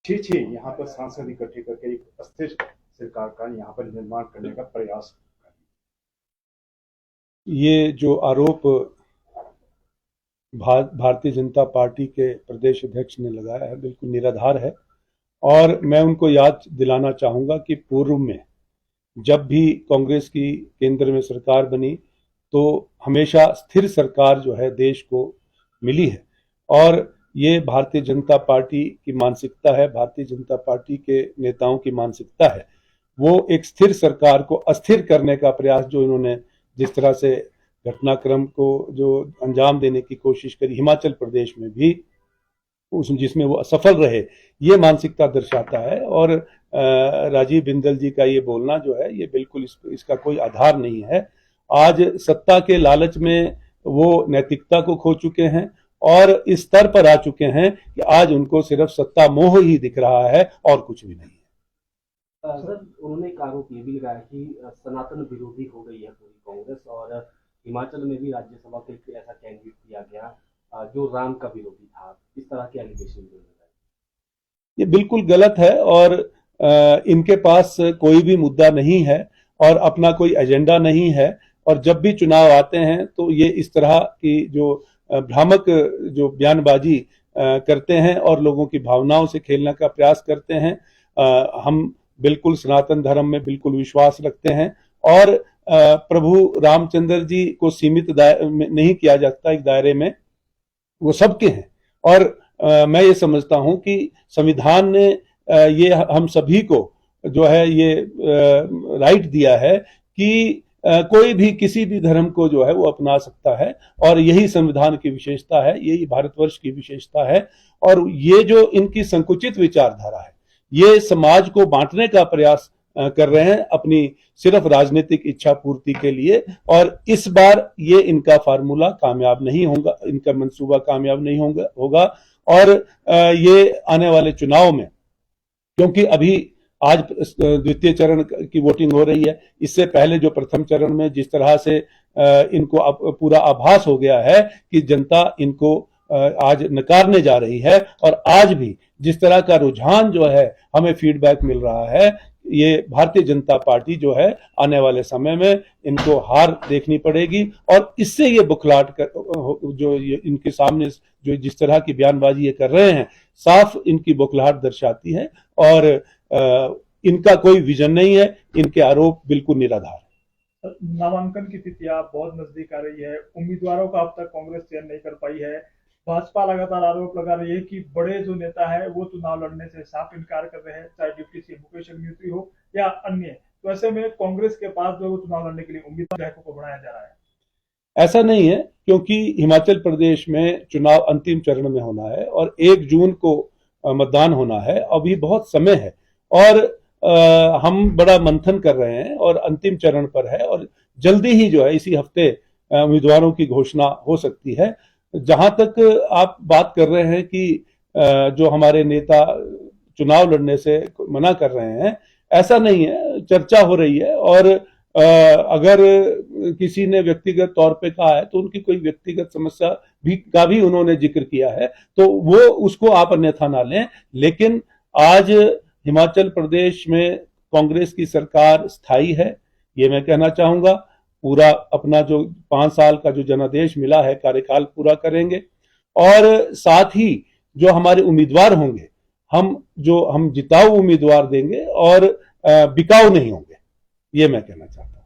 छे यहाँ पर सांसद इकट्ठे करके एक अस्थिर सरकार का यहाँ पर निर्माण करने का प्रयास। ये जो आरोप भारतीय जनता पार्टी के प्रदेश अध्यक्ष ने लगाया है बिल्कुल निराधार है। और मैं उनको याद दिलाना चाहूंगा कि पूर्व में जब भी कांग्रेस की केंद्र में सरकार बनी तो हमेशा स्थिर सरकार जो है देश को मिली है। और ये भारतीय जनता पार्टी की मानसिकता है, भारतीय जनता पार्टी के नेताओं की मानसिकता है। वो एक स्थिर सरकार को अस्थिर करने का प्रयास जो इन्होंने जिस तरह से घटनाक्रम को जो अंजाम देने की कोशिश करी हिमाचल प्रदेश में भी, उस जिसमें वो असफल रहे, ये मानसिकता दर्शाता है। और राजीव बिंदल जी का ये बोलना जो है ये बिल्कुल इसका कोई आधार नहीं है। आज सत्ता के लालच में वो नैतिकता को खो चुके हैं और इस स्तर पर आ चुके हैं कि आज उनको सिर्फ सत्ता मोह ही दिख रहा है और कुछ भी नहीं है। सर, उन्होंने एक आरोप ये भी लगाया कि सनातन विरोधी हो गई है पूरी कांग्रेस, और हिमाचल में भी राज्यसभा के लिए ऐसा कैंडिडेट दिया गया जो राम का विरोधी था। इस तरह के एलिगेशन ये बिल्कुल गलत है और इनके पास कोई भी मुद्दा नहीं है और अपना कोई एजेंडा नहीं है। और जब भी चुनाव आते हैं तो ये इस तरह की जो भ्रामक जो बयानबाजी करते हैं और लोगों की भावनाओं से खेलने का प्रयास करते हैं। हम बिल्कुल सनातन धर्म में बिल्कुल विश्वास रखते हैं और प्रभु रामचंद्र जी को सीमित नहीं किया जाता एक दायरे में, वो सबके हैं। और मैं ये समझता हूं कि संविधान ने ये हम सभी को जो है ये राइट दिया है कि कोई भी किसी भी धर्म को जो है वो अपना सकता है और यही संविधान की विशेषता है, यही भारतवर्ष की विशेषता है। और ये जो इनकी संकुचित विचारधारा है ये समाज को बांटने का प्रयास कर रहे हैं अपनी सिर्फ राजनीतिक इच्छा पूर्ति के लिए। और इस बार ये इनका फार्मूला कामयाब नहीं होगा, इनका मंसूबा कामयाब नहीं होगा। और ये आने वाले चुनाव में, क्योंकि अभी आज द्वितीय चरण की वोटिंग हो रही है, इससे पहले जो प्रथम चरण में जिस तरह से इनको पूरा आभास हो गया है कि जनता इनको आज नकारने जा रही है, और आज भी जिस तरह का रुझान जो है हमें फीडबैक मिल रहा है, ये भारतीय जनता पार्टी जो है आने वाले समय में इनको हार देखनी पड़ेगी। और इससे ये बुखलाहट जो ये इनके सामने जो जिस तरह की बयानबाजी ये कर रहे हैं, साफ इनकी बुखलाहट दर्शाती है और इनका कोई विजन नहीं है, इनके आरोप बिल्कुल निराधार है। नामांकन की तिथियां बहुत नजदीक आ रही है, उम्मीदवारों का अब तक कांग्रेस चयन नहीं कर पाई है। भाजपा लगातार आरोप लगा रही है कि बड़े जो नेता है वो चुनाव लड़ने से साफ इनकार कर रहे हैं, चाहे डिप्टी सीएम मुकेश अग्निहोत्री हो या अन्य। तो ऐसे में कांग्रेस के पास जो चुनाव लड़ने के लिए उम्मीदवार को बढ़ाया जा रहा है। ऐसा नहीं है, क्योंकि हिमाचल प्रदेश में चुनाव अंतिम चरण में होना है और 1 जून को मतदान होना है। अभी बहुत समय है और हम बड़ा मंथन कर रहे हैं और अंतिम चरण पर है और जल्दी ही जो है इसी हफ्ते उम्मीदवारों की घोषणा हो सकती है। जहां तक आप बात कर रहे हैं कि जो हमारे नेता चुनाव लड़ने से मना कर रहे हैं, ऐसा नहीं है, चर्चा हो रही है। और अगर किसी ने व्यक्तिगत तौर पे कहा है तो उनकी कोई व्यक्तिगत समस्या का भी उन्होंने जिक्र किया है, तो वो उसको आप अन्यथा ना लें। लेकिन आज हिमाचल प्रदेश में कांग्रेस की सरकार स्थायी है, ये मैं कहना चाहूंगा। पूरा अपना जो 5 साल का जो जनादेश मिला है कार्यकाल पूरा करेंगे और साथ ही जो हमारे उम्मीदवार होंगे हम जिताऊ उम्मीदवार देंगे और बिकाऊ नहीं होंगे, ये मैं कहना चाहता हूं।